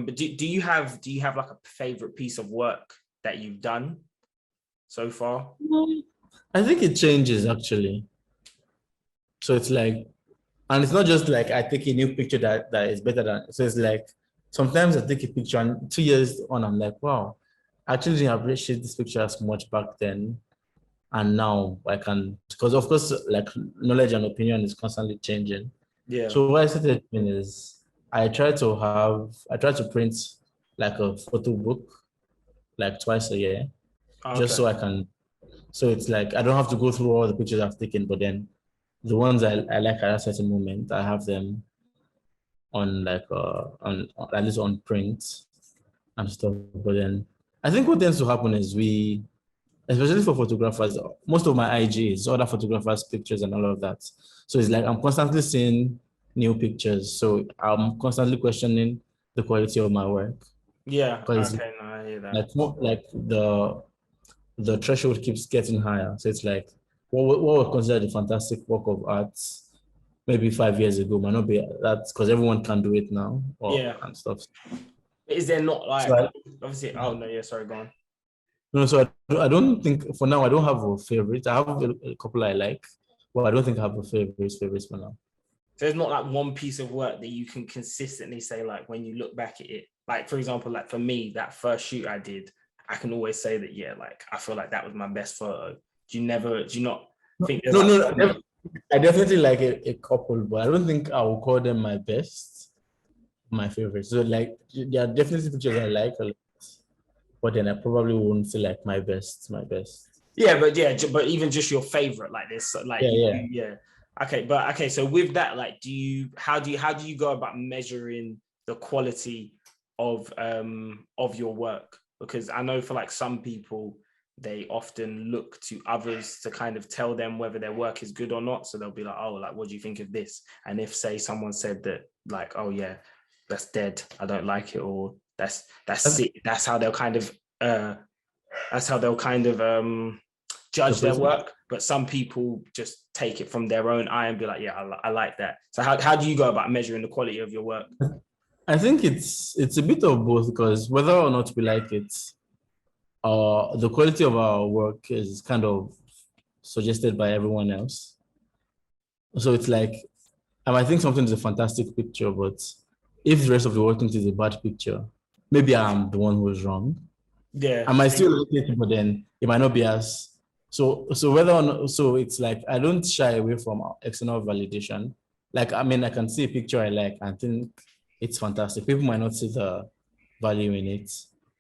But do you have like a favorite piece of work that you've done so far? I think it changes actually. So it's like, and it's not just like I take a new picture that is better than. So it's like sometimes I take a picture and 2 years on, I'm like, wow, I actually didn't appreciate this picture as much back then. And now I can, because of course, like knowledge and opinion is constantly changing. Yeah. So what I started doing is I try to print like a photo book like twice a year, just Okay. so I can, so it's like I don't have to go through all the pictures I've taken, but then the ones I like at a certain moment, I have them on like on at least on print and stuff. But then I think what tends to happen is we, especially for photographers, most of my IG is other photographers' pictures and all of that. So it's like I'm constantly seeing new pictures. So I'm constantly questioning the quality of my work. Yeah. Because Okay. No, I hear that. like more like the threshold keeps getting higher. So it's like what was considered a fantastic work of art maybe 5 years ago might not be that because everyone can do it now or Yeah. and stuff. Is there not So like I, obviously? Oh no. Yeah. Sorry. Go on. no, so I don't think for now I don't have a favorite. I have a couple I like, but I don't think I have a favorites for now. So there's not like one piece of work that you can consistently say like when you look back at it. Like for example, like for me, that first shoot I did, I can always say that yeah, like I feel like that was my best photo. Do you not think there's No, like no, one? I definitely like a couple, but I don't think I will call them my best, my favorite. So like there are definitely pictures I like a lot, but then I probably won't say like my best. Yeah, but yeah, but even just your favorite, like this, like Yeah, yeah. yeah. Okay, but okay, so with that, like, how do you go about measuring the quality of your work? Because I know for like some people, they often look to others to kind of tell them whether their work is good or not. So they'll be like, oh, like, what do you think of this? And if say someone said that, like, oh yeah, that's dead, I don't like it, or that's it, that's how they'll kind of judge their Interpret it. work. But some people just take it from their own eye and be like, yeah, I like that. So how do you go about measuring the quality of your work? I think it's a bit of both because whether or not we like it, the quality of our work is kind of suggested by everyone else. So it's like I might think something is a fantastic picture, but if the rest of the world thinks it's a bad picture, maybe I'm the one who is wrong. Yeah. I might still like it, but then it might not be as so whether or not so it's like I don't shy away from external validation. Like I mean I can see a picture I like and think it's fantastic. People might not see the value in it.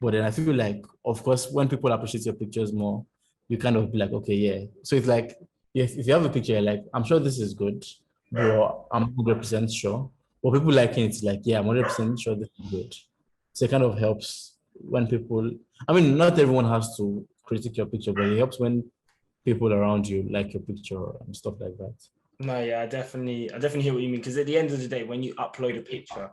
But then I feel like of course when people appreciate your pictures more, you kind of be like, okay, yeah. So it's like if you have a picture like, I'm sure this is good, but I'm 100% sure. But people liking it's like, yeah, I'm 100% sure this is good. So it kind of helps when people, I mean, not everyone has to critique your picture, but it helps when people around you like your picture and stuff like that. No, yeah, I definitely hear what you mean. Because at the end of the day, when you upload a picture,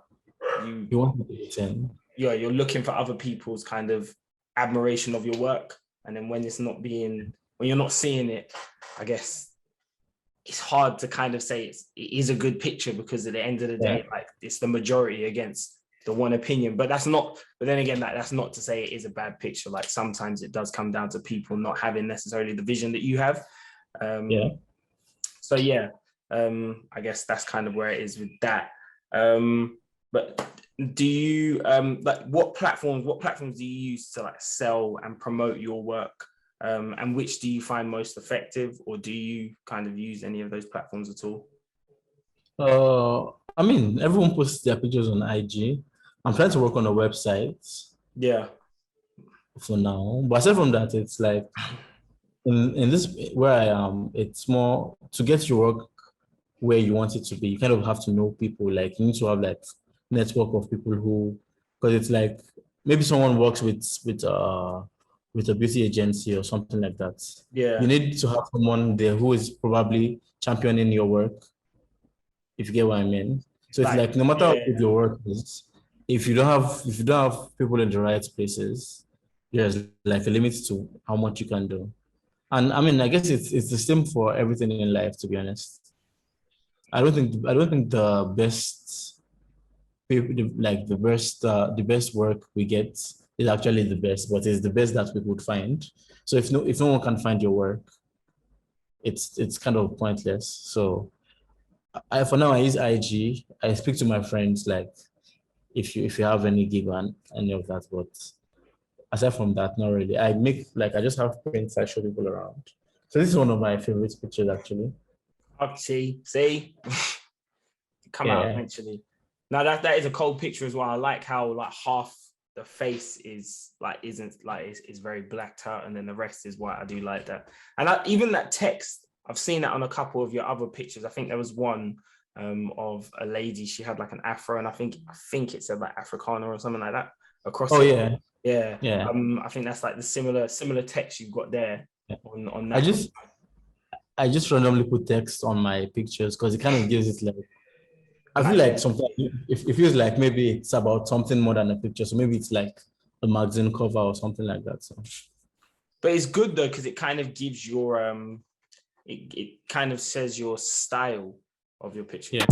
you You want to be 10. you're looking for other people's kind of admiration of your work. And then when you're not seeing it, I guess it's hard to kind of say it is a good picture because at the end of the Yeah. day, like it's the majority against the one opinion. But then again, that's not to say it is a bad picture. Like sometimes it does come down to people not having necessarily the vision that you have. Yeah. So yeah, I guess that's kind of where it is with that. But do you like what platforms do you use to like sell and promote your work? And which do you find most effective, or do you kind of use any of those platforms at all? I mean, everyone posts their pictures on IG. I'm trying to work on a website Yeah, for now. But aside from that, it's like in this where I am, it's more to get your work where you want it to be. You kind of have to know people. Like you need to have like network of people who, because it's like maybe someone works with a beauty agency or something like that. You yeah, need to have someone there who is probably championing your work, if you get what I mean. So it's like like no matter how good yeah, your work is, if you don't have people in the right places, there's like a limit to how much you can do. And I mean, I guess it's the same for everything in life, to be honest. I don't think the best like the best work we get is actually the best, but it's the best that we would find. So if no one can find your work, it's kind of pointless. So for now I use IG. I speak to my friends like if you have any gig on any of that, but aside from that, not really. I just have prints I show people around. So this is one of my favorite pictures actually. See, come out Yeah. eventually. Now that is a cold picture as well. I like how like half the face is like isn't like is very blacked out, and then the rest is white. I do like that, and even that text. I've seen that on a couple of your other pictures. I think there was one of a lady. She had like an afro, and I think it said like Africana or something like that across Oh it. yeah. Yeah. Yeah. I think that's like the similar text you've got there Yeah. on I that. just I just randomly put text on my pictures because it kind of gives it like I feel like sometimes it feels like maybe it's about something more than a picture. So maybe it's like a magazine cover or something like that. So But it's good though because it kind of gives your it kind of says your style of your picture. yeah.